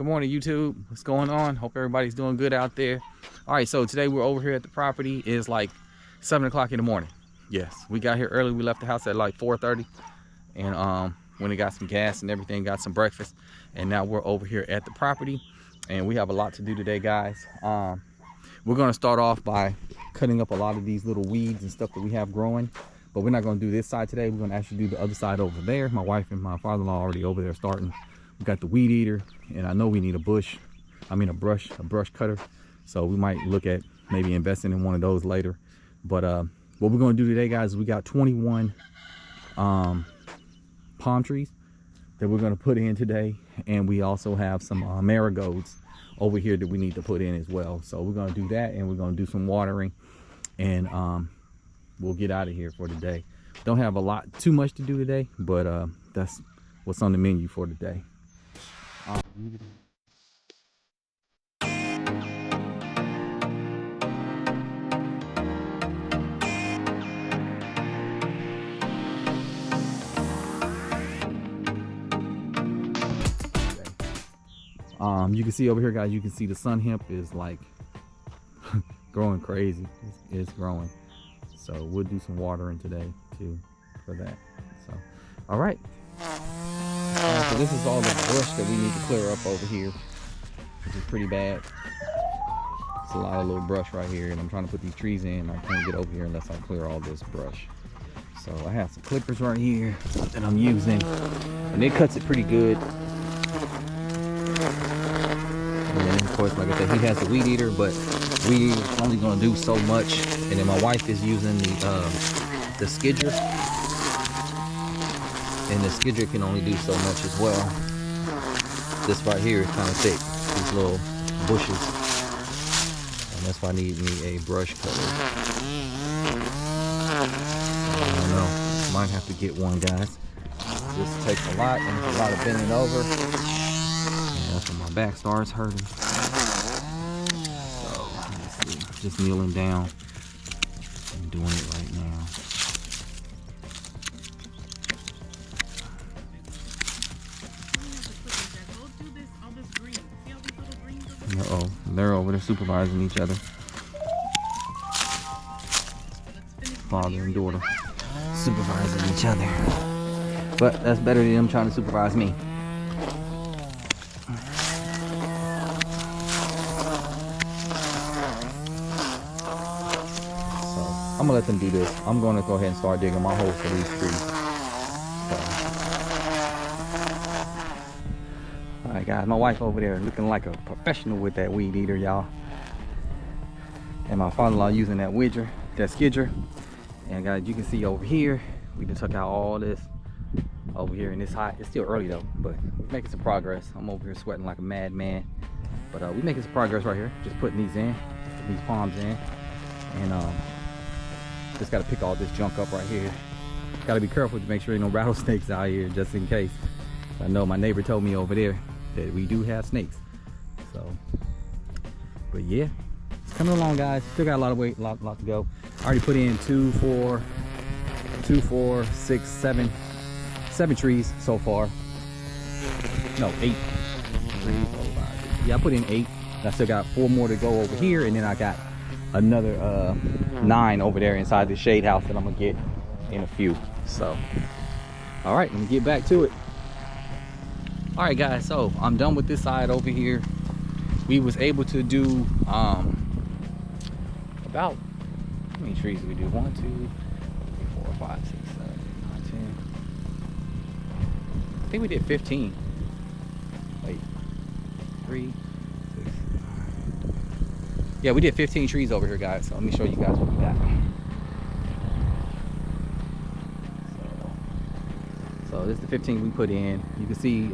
Good morning, YouTube. What's going on? Hope everybody's doing good out there. All right, so today we're over here at the property. It's like 7 o'clock in the morning. Yes, we got here early. We left the house at like 4:30 and went and got some gas and everything, got some breakfast, and now we're over here at the property and we have a lot to do today, guys. We're going to start off by cutting up a lot of these little weeds and stuff that we have growing, but we're not going to do this side today. We're going to actually do the other side over there. My wife and my father-in-law already over there starting. We got the weed eater, and I know we need a brush cutter, so we might look at maybe investing in one of those later. But what we're going to do today, guys, is we got 21 palm trees that we're going to put in today, and we also have some marigolds over here that we need to put in as well. So we're going to do that, and we're going to do some watering, and we'll get out of here for today. Don't have too much to do today, but that's what's on the menu for today. You can see over here, guys, you can see the sun hemp is like growing crazy. It's growing, so we'll do some watering today too for that. So all right, so this is all the brush that we need to clear up over here, which is pretty bad. It's a lot of little brush right here, and I'm trying to put these trees in. I can't get over here unless I clear all this brush. So I have some clippers right here that I'm using, and it cuts it pretty good. And of course, like I said, he has the weed eater, but weed eater is only going to do so much. And then my wife is using the skidger, and the skidger can only do so much as well. This right here is kind of thick, these little bushes, and that's why I need me a brush cutter. I don't know, might have to get one, guys. This takes a lot, and it's a lot of bending over. That's when my back starts hurting. So let's see, just kneeling down and doing it right now. Uh-oh, they're over there supervising each other. Father and daughter supervising each other. But that's better than them trying to supervise me. I'm gonna let them do this. I'm gonna go ahead and start digging my holes for these trees. All right, guys, my wife over there looking like a professional with that weed eater, y'all. And my father-in-law using that skidger. And guys, you can see over here, we just took out all this over here, and it's hot. It's still early though, but we're making some progress. I'm over here sweating like a madman, but we're making some progress right here. Just putting these palms in, and just got to pick all this junk up right here. Got to be careful to make sure there ain't no rattlesnakes out here, just in case. I know my neighbor told me over there that we do have snakes. So, but yeah, it's coming along, guys. Still got a lot to go. I already put in 2, 4, 6, 7 trees so far. No, 8. 3, 4, 5, 6. Yeah, I put in 8. I still got 4 more to go over here, and then I got another 9 over there inside the shade house that I'm gonna get in a few. So all right, let me get back to it. All right, guys, so I'm done with this side over here. We was able to do about, how many trees did we do? 1, 2, 3, 4, 5, 6, 7, 8, 9, 10. I think we did 15. Wait, 3, 6. Yeah, we did 15 trees over here, guys. So let me show you guys what we got. So this is the 15 we put in. You can see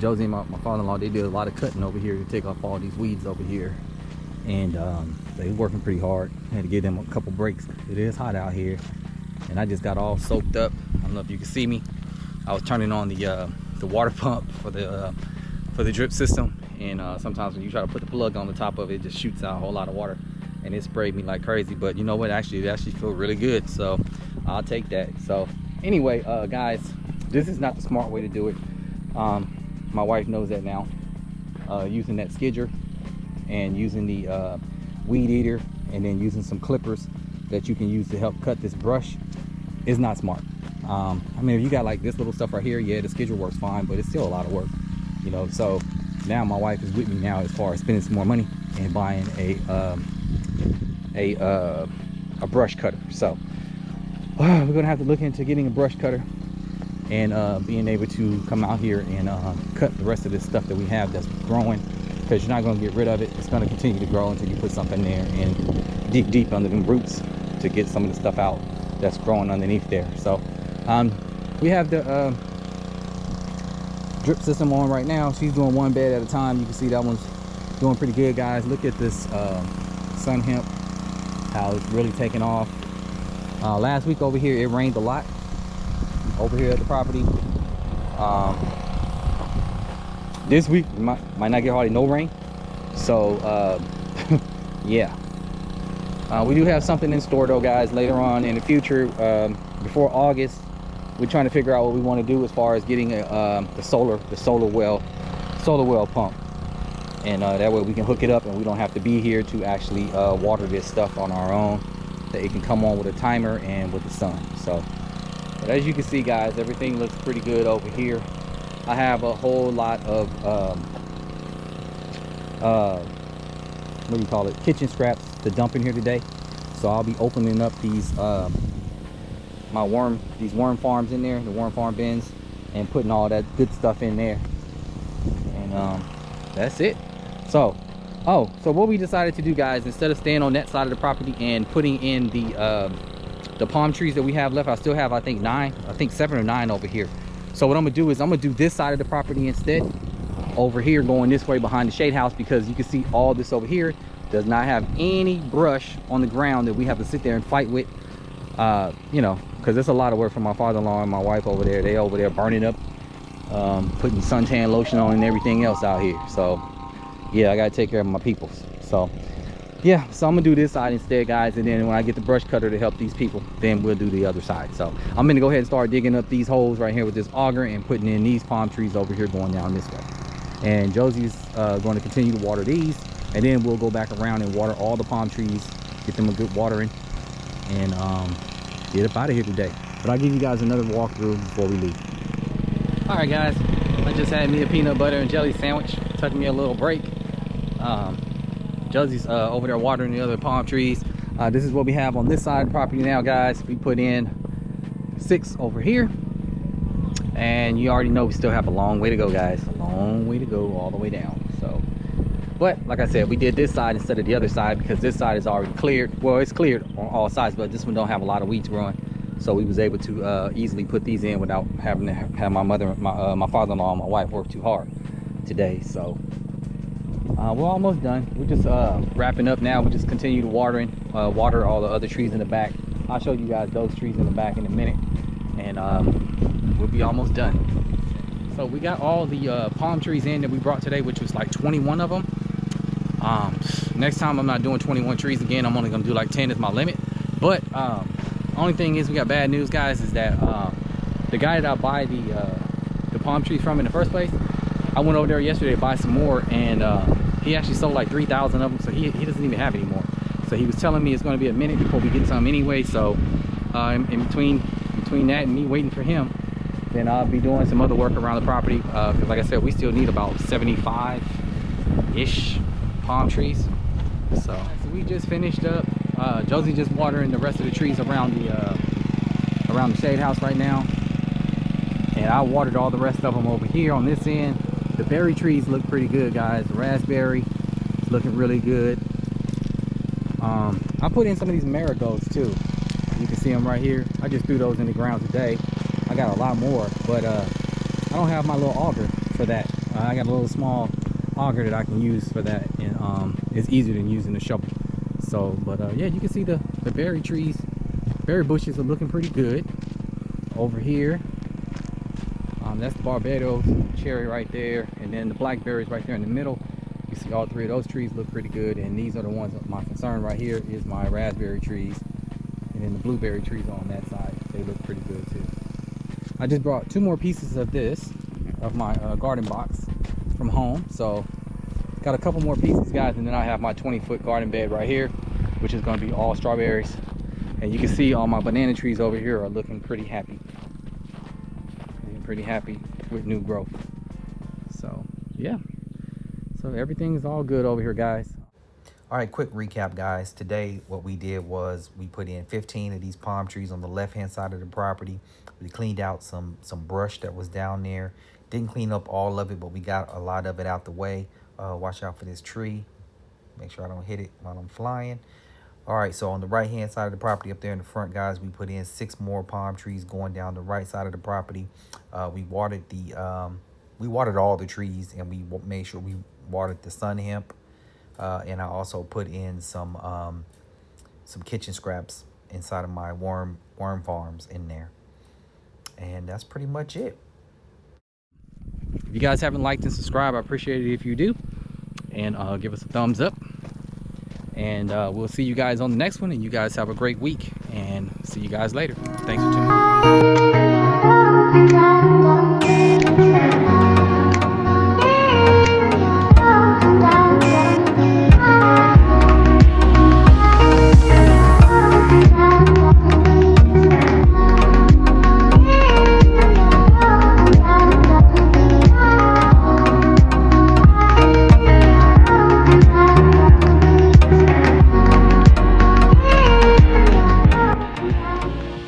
Josie and my father-in-law, they did a lot of cutting over here to take off all these weeds over here. And they were working pretty hard. I had to give them a couple breaks. It is hot out here. And I just got all soaked up. I don't know if you can see me. I was turning on the water pump for the drip system. And sometimes when you try to put the plug on the top of it, it just shoots out a whole lot of water, and it sprayed me like crazy. But you know what, it actually feels really good, so I'll take that. So anyway, guys, this is not the smart way to do it. My wife knows that now. using that skidger and using the weed eater, and then using some clippers that you can use to help cut this brush is not smart. I mean, if you got like this little stuff right here, yeah, the skidger works fine, but it's still a lot of work, you know. So now my wife is with me now as far as spending some more money and buying a brush cutter. So we're gonna have to look into getting a brush cutter and being able to come out here and cut the rest of this stuff that we have that's growing, because you're not going to get rid of it. It's going to continue to grow until you put something there and dig deep under them roots to get some of the stuff out that's growing underneath there. So we have the drip system on right now. She's doing one bed at a time. You can see that one's doing pretty good, guys. Look at this sun hemp, how it's really taking off. Last week over here it rained a lot over here at the property. This week might not get hardly no rain, so yeah. We do have something in store though, guys, later on in the future. Before August, we're trying to figure out what we want to do as far as getting the solar well pump, and that way we can hook it up and we don't have to be here to actually water this stuff on our own, that it can come on with a timer and with the sun. So but as you can see, guys, everything looks pretty good over here. I have a whole lot of what do you call it, kitchen scraps to dump in here today. So I'll be opening up these these worm farms in there, the worm farm bins, and putting all that good stuff in there. And that's it. So so what we decided to do, guys, instead of staying on that side of the property and putting in the palm trees that we have left, I still have, I think 7 or 9 over here. So what I'm gonna do is I'm gonna do this side of the property instead, over here, going this way behind the shade house, because you can see all this over here does not have any brush on the ground that we have to sit there and fight with, you know, because it's a lot of work for my father-in-law and my wife over there. They over there burning up, putting suntan lotion on and everything else out here. So yeah, I gotta take care of my peoples. So yeah, so I'm gonna do this side instead, guys, and then when I get the brush cutter to help these people, then we'll do the other side. So I'm gonna go ahead and start digging up these holes right here with this auger and putting in these palm trees over here going down this way. And Josie's going to continue to water these, and then we'll go back around and water all the palm trees, get them a good watering, and get up out of here today. But I'll give you guys another walkthrough before we leave. All right, guys, I just had me a peanut butter and jelly sandwich. Took me a little break. Josie's over there watering the other palm trees. This is what we have on this side of the property now, guys. We put in 6 over here, and you already know we still have a long way to go, guys. A long way to go all the way down. So, but like I said, we did this side instead of the other side because this side is already cleared. Well, it's cleared on all sides, but this one don't have a lot of weeds growing, so we was able to easily put these in without having to have my father-in-law and my wife work too hard today. So we're almost done. We're just wrapping up now. We just continue to water all the other trees in the back. I'll show you guys those trees in the back in a minute, and we'll be almost done. So we got all the palm trees in that we brought today, which was like 21 of them. Next time I'm not doing 21 trees again. I'm only gonna do like 10 as my limit. But only thing is, we got bad news, guys, is that the guy that I buy the palm trees from in the first place, I went over there yesterday to buy some more, and he actually sold like 3,000 of them, so he doesn't even have any more. So he was telling me it's going to be a minute before we get some anyway. So in between that and me waiting for him, then I'll be doing some other work around the property, because like I said, we still need about 75-ish palm trees. So we just finished up. Josie just watering the rest of the trees around the shade house right now, and I watered all the rest of them over here on this end. The berry trees look pretty good, guys. The raspberry is looking really good. I put in some of these marigolds too. You can see them right here. I just threw those in the ground today. I got a lot more, but I don't have my little auger for that. I got a little small auger that I can use for that, and it's easier than using the shovel. So, but yeah, you can see the berry trees, berry bushes are looking pretty good over here. That's the Barbados cherry right there, and then the blackberries right there in the middle. You see all 3 of those trees look pretty good, and these are the ones. My concern right here is my raspberry trees, and then the blueberry trees on that side. They look pretty good too. I just brought 2 more pieces of this, of my garden box from home. So Got a couple more pieces, guys, and then I have my 20-foot garden bed right here, which is going to be all strawberries. And you can see all my banana trees over here are looking pretty happy. Pretty happy with new growth. So yeah, so everything's all good over here, guys. All right, quick recap, guys. Today what we did was we put in 15 of these palm trees on the left hand side of the property. We cleaned out some brush that was down there. Didn't clean up all of it, but we got a lot of it out the way. Watch out for this tree. Make sure I don't hit it while I'm flying. All right, so on the right hand side of the property up there in the front, guys, we put in 6 more palm trees going down the right side of the property. We watered all the trees, and we made sure we watered the sun hemp. And I also put in some kitchen scraps inside of my worm farms in there. And that's pretty much it. If you guys haven't liked and subscribed, I appreciate it if you do. And give us a thumbs up. And we'll see you guys on the next one. And you guys have a great week. And see you guys later. Thanks for tuning in.